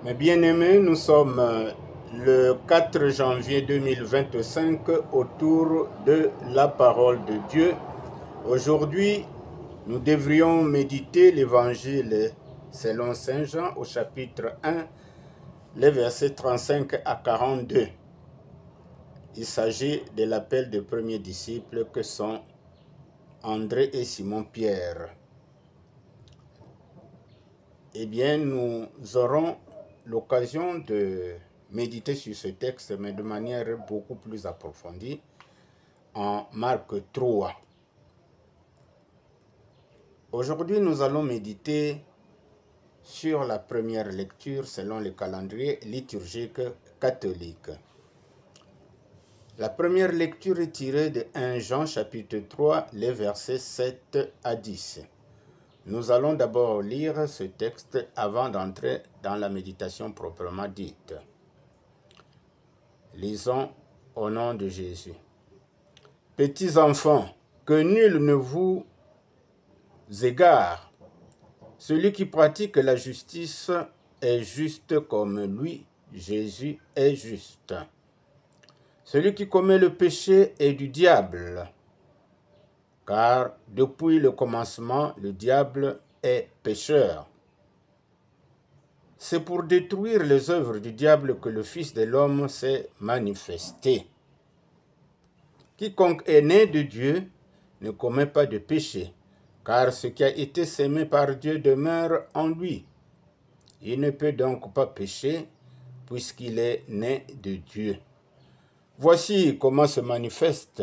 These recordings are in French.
Mes bien-aimés, nous sommes le 4 janvier 2025 autour de la parole de Dieu. Aujourd'hui, nous devrions méditer l'évangile selon Saint Jean au chapitre 1, les versets 35 à 42. Il s'agit de l'appel des premiers disciples que sont André et Simon-Pierre. Eh bien, nous aurons l'occasion de méditer sur ce texte, mais de manière beaucoup plus approfondie, en Marc 3. Aujourd'hui, nous allons méditer sur la première lecture selon le calendrier liturgique catholique. La première lecture est tirée de 1 Jean chapitre 3, les versets 7 à 10. Nous allons d'abord lire ce texte avant d'entrer dans la méditation proprement dite. Lisons au nom de Jésus. Petits enfants, que nul ne vous égare. Celui qui pratique la justice est juste comme lui, Jésus, est juste. Celui qui commet le péché est du diable, car depuis le commencement, le diable est pécheur. C'est pour détruire les œuvres du diable que le Fils de l'homme s'est manifesté. Quiconque est né de Dieu ne commet pas de péché, car ce qui a été sémé par Dieu demeure en lui. Il ne peut donc pas pécher, puisqu'il est né de Dieu. Voici comment se manifestent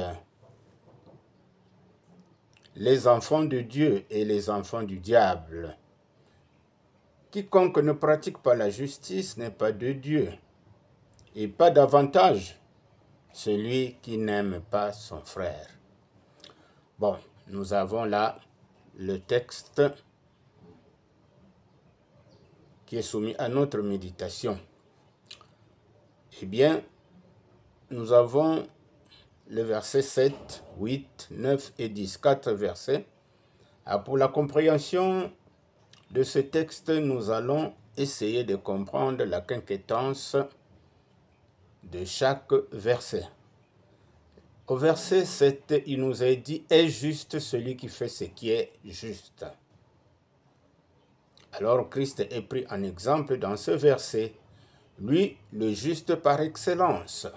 les enfants de Dieu et les enfants du diable. Quiconque ne pratique pas la justice n'est pas de Dieu, et pas davantage celui qui n'aime pas son frère. Bon, nous avons là le texte qui est soumis à notre méditation. Eh bien, nous avons le verset 7, 8, 9 et 10, 4 versets. Pour la compréhension de ce texte, nous allons essayer de comprendre la quinquétance de chaque verset. Au verset 7, il nous est dit « Est juste celui qui fait ce qui est juste ». Alors Christ est pris en exemple dans ce verset, lui, le juste par excellence.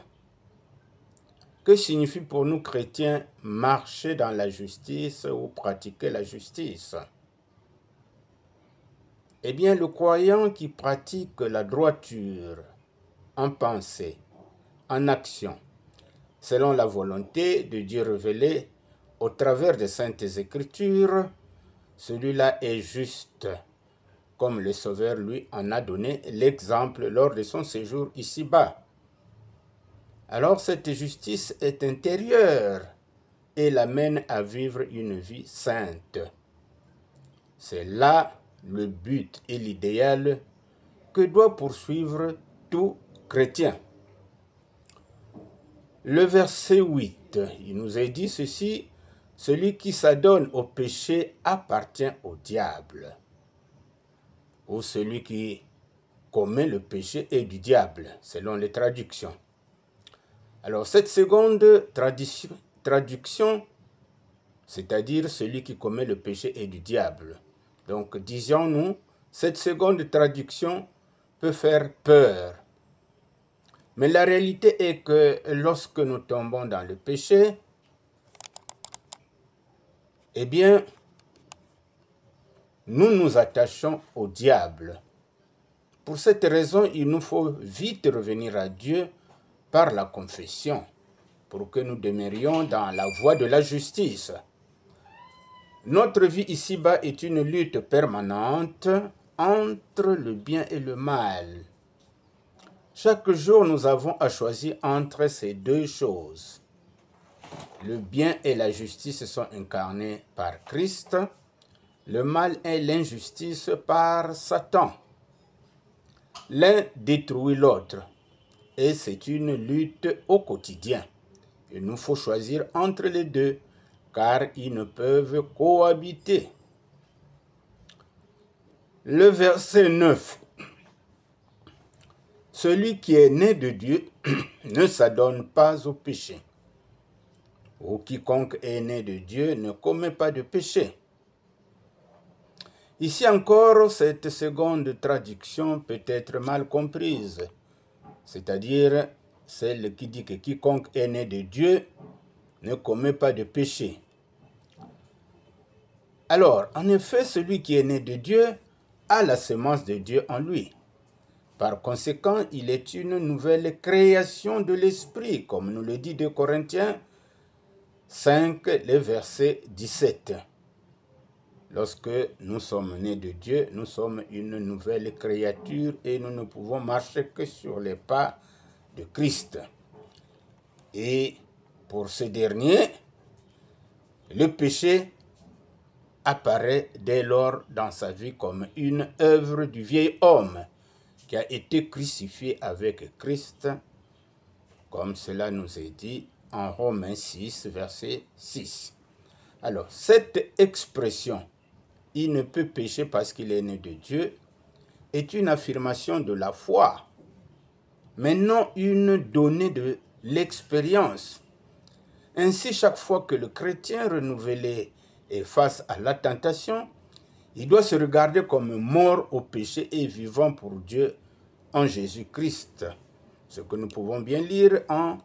Que signifie pour nous chrétiens marcher dans la justice ou pratiquer la justice? Eh bien, le croyant qui pratique la droiture en pensée, en action, selon la volonté de Dieu révélée au travers des Saintes Écritures, celui-là est juste, comme le Sauveur lui en a donné l'exemple lors de son séjour ici-bas. Alors cette justice est intérieure et l'amène à vivre une vie sainte. C'est là le but et l'idéal que doit poursuivre tout chrétien. Le verset 8, il nous est dit ceci, « Celui qui s'adonne au péché appartient au diable. » Ou celui qui commet le péché est du diable, selon les traductions. Alors cette seconde traduction, c'est-à-dire celui qui commet le péché est du diable. Donc disons-nous, cette seconde traduction peut faire peur. Mais la réalité est que lorsque nous tombons dans le péché, eh bien, nous nous attachons au diable. Pour cette raison, il nous faut vite revenir à Dieu par la confession, pour que nous demeurions dans la voie de la justice. Notre vie ici-bas est une lutte permanente entre le bien et le mal. Chaque jour, nous avons à choisir entre ces deux choses. Le bien et la justice sont incarnés par Christ. Le mal et l'injustice par Satan. L'un détruit l'autre. Et c'est une lutte au quotidien. Il nous faut choisir entre les deux, car ils ne peuvent cohabiter. Le verset 9. celui qui est né de Dieu ne s'adonne pas au péché. Ou quiconque est né de Dieu ne commet pas de péché. Ici encore, cette seconde traduction peut être mal comprise, c'est-à-dire celle qui dit que quiconque est né de Dieu ne commet pas de péché. Alors, en effet, celui qui est né de Dieu a la semence de Dieu en lui. Par conséquent, il est une nouvelle création de l'Esprit, comme nous le dit 2 Corinthiens 5, le verset 17. Lorsque nous sommes nés de Dieu, nous sommes une nouvelle créature et nous ne pouvons marcher que sur les pas de Christ. Et pour ce dernier, le péché apparaît dès lors dans sa vie comme une œuvre du vieil homme qui a été crucifié avec Christ, comme cela nous est dit en Romains 6, verset 6. Alors, cette expression « il ne peut pécher parce qu'il est né de Dieu » est une affirmation de la foi, mais non une donnée de l'expérience. Ainsi, chaque fois que le chrétien renouvelé est face à la tentation, il doit se regarder comme mort au péché et vivant pour Dieu en Jésus-Christ. Ce que nous pouvons bien lire en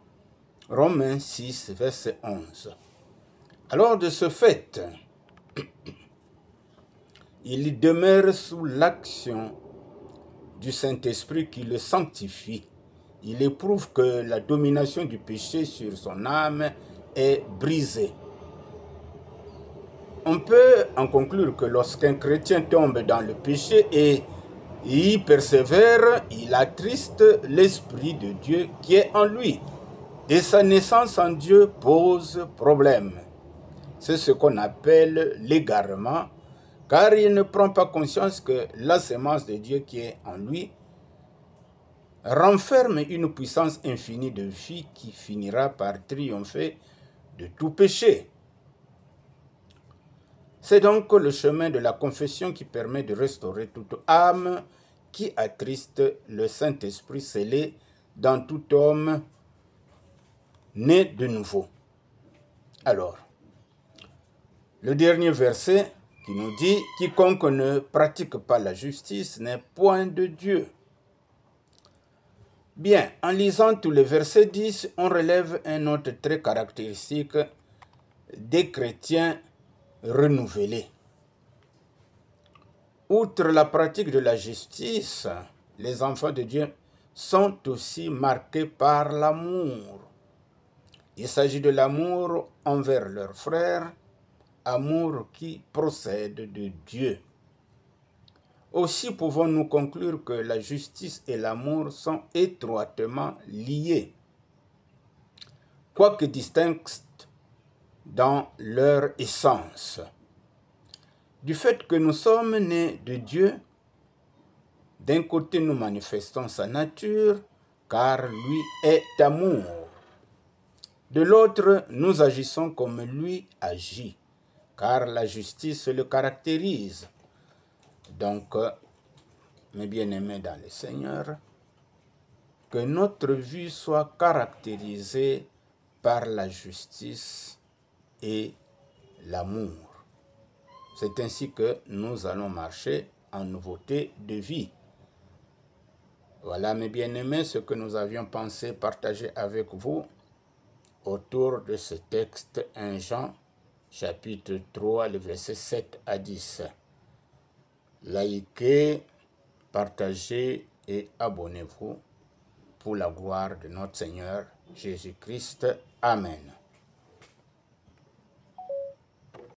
Romains 6, verset 11. Alors, de ce fait, il demeure sous l'action du Saint-Esprit qui le sanctifie. Il éprouve que la domination du péché sur son âme est brisée. On peut en conclure que lorsqu'un chrétien tombe dans le péché et y persévère, il attriste l'Esprit de Dieu qui est en lui. Et sa naissance en Dieu pose problème. C'est ce qu'on appelle l'égarement, car il ne prend pas conscience que la semence de Dieu qui est en lui renferme une puissance infinie de vie qui finira par triompher de tout péché. C'est donc le chemin de la confession qui permet de restaurer toute âme qui attriste le Saint-Esprit scellé dans tout homme né de nouveau. Alors, le dernier verset qui nous dit « Quiconque ne pratique pas la justice n'est point de Dieu ». Bien, en lisant tous les versets 10, on relève un autre trait caractéristique des chrétiens renouvelés. Outre la pratique de la justice, les enfants de Dieu sont aussi marqués par l'amour. Il s'agit de l'amour envers leurs frères, amour qui procède de Dieu. Aussi pouvons-nous conclure que la justice et l'amour sont étroitement liés, quoique distincts dans leur essence. Du fait que nous sommes nés de Dieu, d'un côté nous manifestons sa nature, car lui est amour. De l'autre, nous agissons comme lui agit, car la justice le caractérise. Donc, mes bien-aimés dans le Seigneur, que notre vie soit caractérisée par la justice et l'amour. C'est ainsi que nous allons marcher en nouveauté de vie. Voilà, mes bien-aimés, ce que nous avions pensé partager avec vous autour de ce texte 1 Jean, chapitre 3, le verset 7 à 10. Likez, partagez et abonnez-vous pour la gloire de notre Seigneur Jésus-Christ. Amen.